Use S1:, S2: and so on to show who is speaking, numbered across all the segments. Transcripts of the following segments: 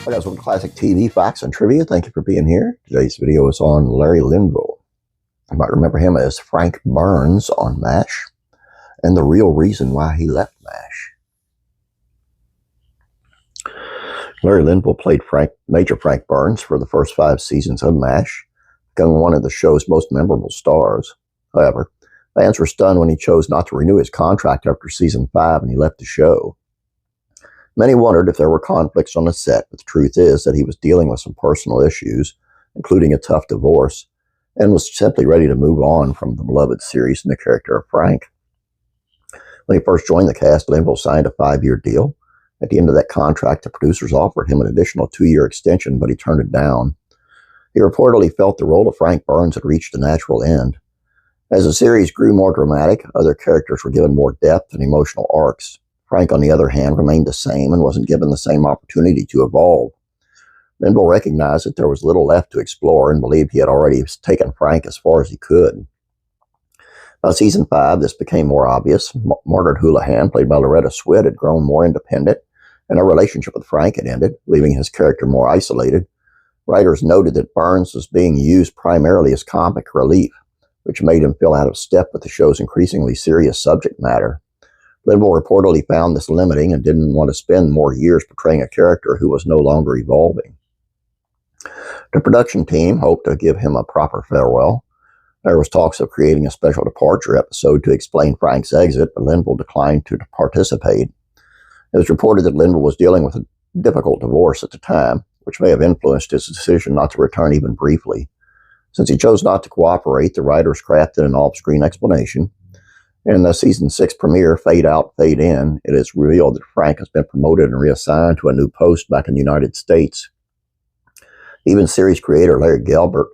S1: Hi guys, welcome to Classic TV Facts and Trivia. Thank you for being here. Today's video is on Larry Linville. You might remember him as Frank Burns on MASH, and the real reason why he left MASH. Larry Linville played Major Frank Burns for the first 5 seasons of MASH, becoming one of the show's most memorable stars. However, fans were stunned when he chose not to renew his contract after season 5 and he left the show. Many wondered if there were conflicts on the set, but the truth is that he was dealing with some personal issues, including a tough divorce, and was simply ready to move on from the beloved series and the character of Frank. When he first joined the cast, Linville signed a 5-year deal. At the end of that contract, the producers offered him an additional 2-year extension, but he turned it down. He reportedly felt the role of Frank Burns had reached a natural end. As the series grew more dramatic, other characters were given more depth and emotional arcs. Frank, on the other hand, remained the same and wasn't given the same opportunity to evolve. Linville recognized that there was little left to explore and believed he had already taken Frank as far as he could. By season 5, this became more obvious. Margaret Houlihan, played by Loretta Swit, had grown more independent, and her relationship with Frank had ended, leaving his character more isolated. Writers noted that Burns was being used primarily as comic relief, which made him feel out of step with the show's increasingly serious subject matter. Linville reportedly found this limiting and didn't want to spend more years portraying a character who was no longer evolving. The production team hoped to give him a proper farewell. There was talks of creating a special departure episode to explain Frank's exit, but Linville declined to participate. It was reported that Linville was dealing with a difficult divorce at the time, which may have influenced his decision not to return even briefly. Since he chose not to cooperate, the writers crafted an off-screen explanation. In the season 6 premiere, Fade Out, Fade In, it is revealed that Frank has been promoted and reassigned to a new post back in the United States. Even series creator Larry Gelbart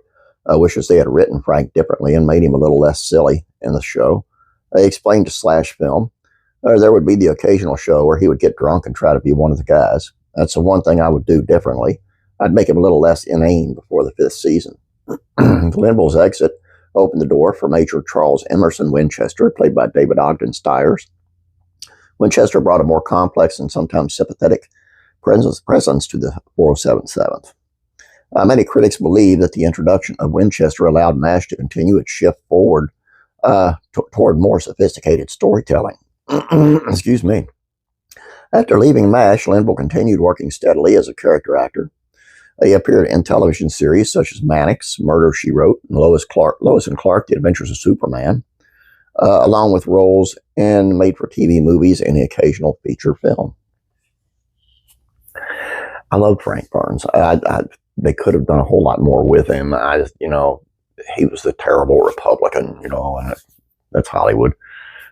S1: wishes they had written Frank differently and made him a little less silly in the show. They explained to Slash Film there would be the occasional show where he would get drunk and try to be one of the guys. That's the one thing I would do differently. I'd make him a little less inane before the 5th season. Linville's exit opened the door for Major Charles Emerson Winchester, played by David Ogden Stiers. Winchester brought a more complex and sometimes sympathetic presence to the 407th. Many critics believe that the introduction of Winchester allowed MASH to continue its shift forward toward more sophisticated storytelling. Excuse me. After leaving MASH, Linville continued working steadily as a character actor. He appeared in television series such as Mannix, Murder, She Wrote, and Lois and Clark, The Adventures of Superman, along with roles in made-for-TV movies and the occasional feature film. I love Frank Burns. They could have done a whole lot more with him. He was the terrible Republican, and that's Hollywood.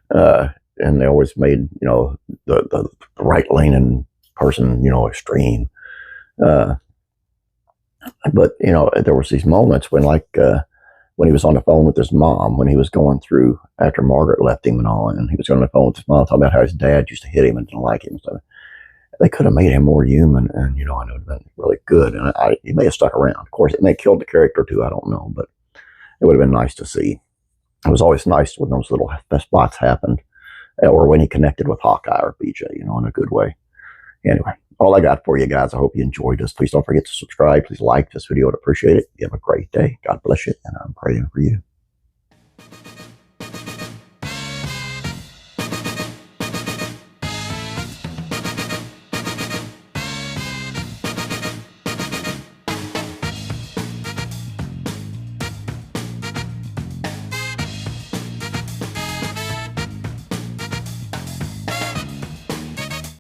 S1: And they always made, the right-leaning person, extreme. But, there was these moments when, when he was on the phone with his mom, when he was going through, after Margaret left him and all, and he was on the phone with his mom, talking about how his dad used to hit him and didn't like him. So they could have made him more human, and, it would have been really good. And he may have stuck around. Of course, it may have killed the character, too. I don't know, but it would have been nice to see. It was always nice when those little spots happened, or when he connected with Hawkeye or BJ, in a good way. Anyway, all I got for you guys. I hope you enjoyed this. Please don't forget to subscribe. Please like this video. I'd appreciate it. You have a great day. God bless you, and I'm praying for you.